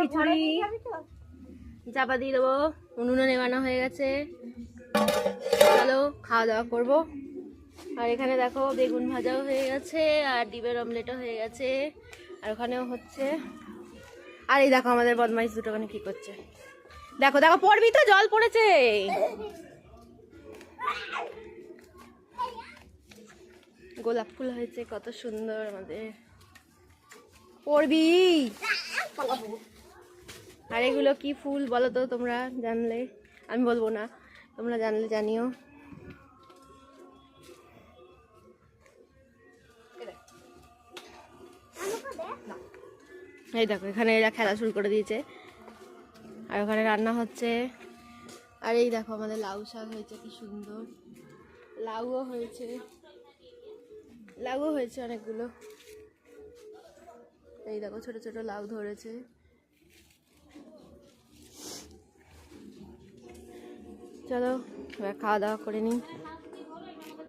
খিচুড়ি চাপা দিয়ে দেবো, উনুনে নেবানো হয়ে গেছে। চলো খাওয়া দাওয়া করবো। আর এখানে দেখো বেগুন ভাজাও হয়ে গেছে, আর ডিমের অমলেটও হয়ে গেছে, আর ওখানেও হচ্ছে। আর এই দেখো আমাদের বদমাইশ দুটো কি করছে, দেখো দেখো, পড়বি তো, জল পড়েছে। গোলাপ ফুল হয়েছে কত সুন্দর আমাদের, পড়বি। আর এগুলো কি ফুল বলো তো তোমরা জানলে? আমি বলবো না, তোমরা জানলে জানিও। এই দেখো এখানে এরা খেলা শুরু করে দিয়েছে, আর ওখানে রান্না হচ্ছে। আর এই দেখো আমাদের লাউ শাক হয়েছে, কি সুন্দর লাউও হয়েছে, লাউও হয়েছে অনেকগুলো। এই দেখো ছোট ছোট লাউ ধরেছে। চলো এবার খাওয়া দাওয়া করে নিই।